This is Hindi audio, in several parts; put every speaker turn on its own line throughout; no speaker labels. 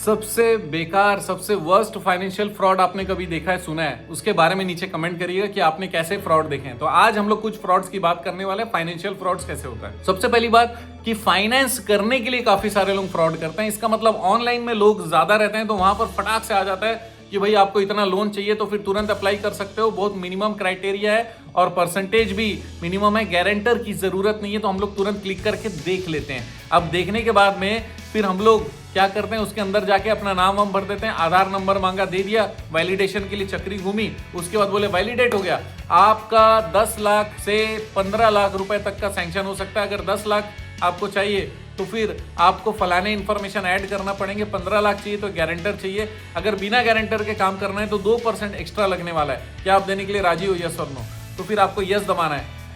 सबसे बेकार, सबसे वर्स्ट फाइनेंशियल फ्रॉड आपने कभी देखा है, सुना है, उसके बारे में नीचे कमेंट करिएगा कि आपने कैसे फ्रॉड देखे हैं। तो आज हम लोग कुछ फ्रॉड्स की बात करने वाले हैं, फाइनेंशियल फ्रॉड्स कैसे होता है। सबसे पहली बात कि फाइनेंस करने के लिए काफी सारे लोग फ्रॉड करते हैं। इसका मतलब ऑनलाइन में लोग ज्यादा रहते हैं तो वहां पर फटाक से आ जाता है कि भाई आपको इतना लोन चाहिए तो फिर तुरंत अप्लाई कर सकते हो। बहुत मिनिमम क्राइटेरिया है और परसेंटेज भी मिनिमम है, गारंटर की जरूरत नहीं है, तो हम लोग तुरंत क्लिक करके देख लेते हैं। अब देखने के बाद में फिर हम लोग क्या करते हैं, उसके अंदर जाके अपना नाम वाम भर देते हैं, आधार नंबर मांगा, दे दिया, वैलिडेशन के लिए चक्री घूमी, उसके बाद बोले वैलिडेट हो गया, आपका 10 लाख से 15 लाख रुपए तक का सैंक्शन हो सकता है। अगर 10 लाख आपको चाहिए तो फिर आपको फलाने इन्फॉर्मेशन ऐड करना पड़ेंगे, 15 लाख चाहिए तो गारंटर चाहिए, अगर बिना गारंटर के काम करना है तो 2% एक्स्ट्रा लगने वाला है, क्या आप देने के लिए राजी हो, यस और नो। तो फिर आपको यस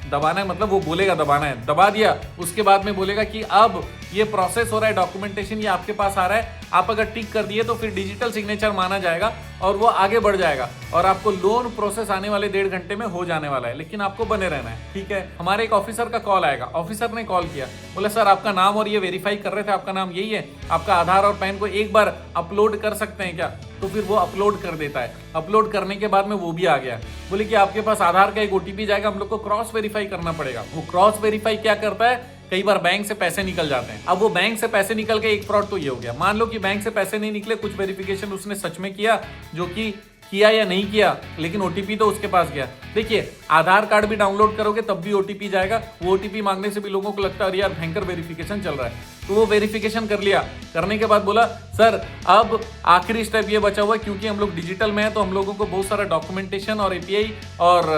दबाना है, मतलब वो बोलेगा दबाना है, दबा दिया, उसके बाद में बोलेगा कि अब ये प्रोसेस हो रहा है, डॉक्यूमेंटेशन ये आपके पास आ रहा है, आप अगर टिक कर दिए तो फिर डिजिटल सिग्नेचर माना जाएगा और वो आगे बढ़ जाएगा और आपको लोन प्रोसेस आने वाले 1.5 घंटे में हो जाने वाला है, लेकिन आपको बने रहना है, ठीक है। हमारे एक ऑफिसर का कॉल आएगा, ऑफिसर ने कॉल किया, बोला सर आपका नाम और ये वेरीफाई कर रहे थे, आपका नाम यही है, आपका आधार और पैन को एक बार अपलोड कर सकते हैं क्या। तो फिर वो अपलोड कर देता है, अपलोड करने के बाद में वो भी आ गया, बोले कि आपके पास आधार का एक ओटीपी जाएगा, हम लोग को क्रॉस वेरीफाई करना पड़ेगा। वो क्रॉस वेरीफाई क्या करता है, कई बार बैंक से पैसे निकल जाते हैं। अब वो बैंक से पैसे निकल के एक फ्रॉड तो ये हो गया, मान लो कि बैंक से पैसे नहीं निकले, कुछ वेरिफिकेशन उसने सच में किया, जो कि किया या नहीं किया, लेकिन ओटीपी तो उसके पास गया। देखिए आधार कार्ड भी डाउनलोड करोगे तब भी ओटीपी जाएगा, वो ओटीपी मांगने से भी लोगों को लगता है अरे यार भयंकर वेरिफिकेशन चल रहा है, तो वो वेरिफिकेशन कर लिया, करने के बाद बोला सर अब आखिरी स्टेप ये बचा हुआ है, क्योंकि हम लोग डिजिटल में है तो हम लोगों को बहुत सारा डॉक्यूमेंटेशन और एपीआई और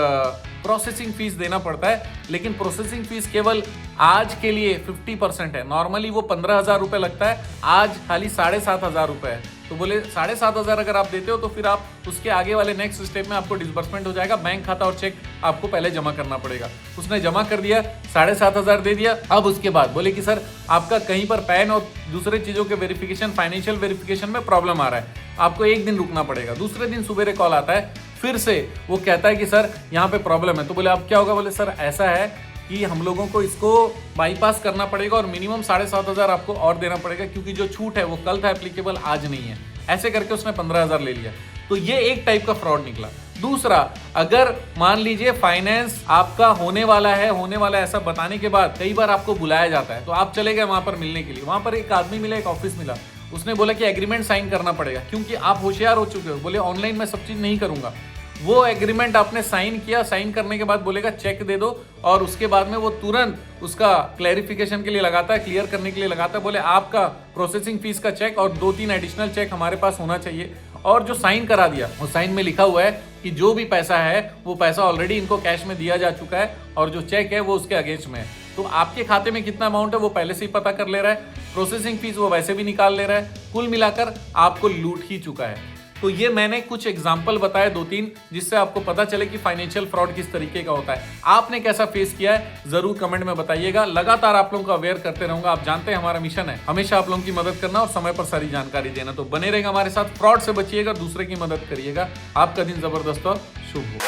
प्रोसेसिंग फीस देना पड़ता है, लेकिन प्रोसेसिंग फीस केवल आज के लिए 50% है, नॉर्मली वो 15,000 रुपए लगता है, आज खाली 7,500 रुपए है। तो बोले 7,500 अगर आप देते हो तो फिर आप उसके आगे वाले नेक्स्ट स्टेप में आपको डिसबर्समेंट हो जाएगा, बैंक खाता और चेक आपको पहले जमा करना पड़ेगा। उसने जमा कर दिया, 7,500 दे दिया। अब उसके बाद बोले कि सर आपका कहीं पर पैन और दूसरे चीजों के वेरिफिकेशन, फाइनेंशियल वेरिफिकेशन में प्रॉब्लम आ रहा है, आपको एक दिन रुकना पड़ेगा। दूसरे दिन सुबह कॉल आता है, फिर से वो कहता है कि सर यहाँ पे प्रॉब्लम है। तो बोले अब क्या होगा, बोले सर ऐसा है कि हम लोगों को इसको बाईपास करना पड़ेगा और मिनिमम 7,500 आपको और देना पड़ेगा, क्योंकि जो छूट है वो कल था एप्लीकेबल, आज नहीं है। ऐसे करके उसने 15,000 ले लिया। तो ये एक टाइप का फ्रॉड निकला। दूसरा, अगर मान लीजिए फाइनेंस आपका होने वाला है ऐसा बताने के बाद कई बार आपको बुलाया जाता है, तो आप चले गए वहां पर मिलने के लिए, वहां पर एक आदमी मिला, एक ऑफिस मिला, उसने बोला कि एग्रीमेंट साइन करना पड़ेगा, क्योंकि आप होशियार हो चुके हो, बोले ऑनलाइन में सब चीज नहीं करूंगा। वो एग्रीमेंट आपने साइन किया, साइन करने के बाद बोलेगा चेक दे दो, और उसके बाद में वो तुरंत उसका क्लैरिफिकेशन के लिए लगाता है, क्लियर करने के लिए लगाता है, बोले आपका प्रोसेसिंग फीस का चेक और 2-3 एडिशनल चेक हमारे पास होना चाहिए। और जो साइन करा दिया, वो साइन में लिखा हुआ है कि जो भी पैसा है वो पैसा ऑलरेडी इनको कैश में दिया जा चुका है और जो चेक है वो उसके अगेंस्ट में है, तो आपके खाते में कितना अमाउंट है वो पहले से ही पता कर ले रहा है, प्रोसेसिंग फीस वो वैसे भी निकाल ले रहा है, कुल मिलाकर आपको लूट ही चुका है। तो ये मैंने कुछ एग्जाम्पल बताए 2-3, जिससे आपको पता चले कि फाइनेंशियल फ्रॉड किस तरीके का होता है। आपने कैसा फेस किया है जरूर कमेंट में बताइएगा। लगातार आप लोगों को अवेयर करते रहूंगा। आप जानते हैं हमारा मिशन है हमेशा आप लोगों की मदद करना और समय पर सारी जानकारी देना। तो बने रहेगा हमारे साथ, फ्रॉड से बचिएगा, दूसरे की मदद करिएगा। आपका दिन जबरदस्त और शुभ हो।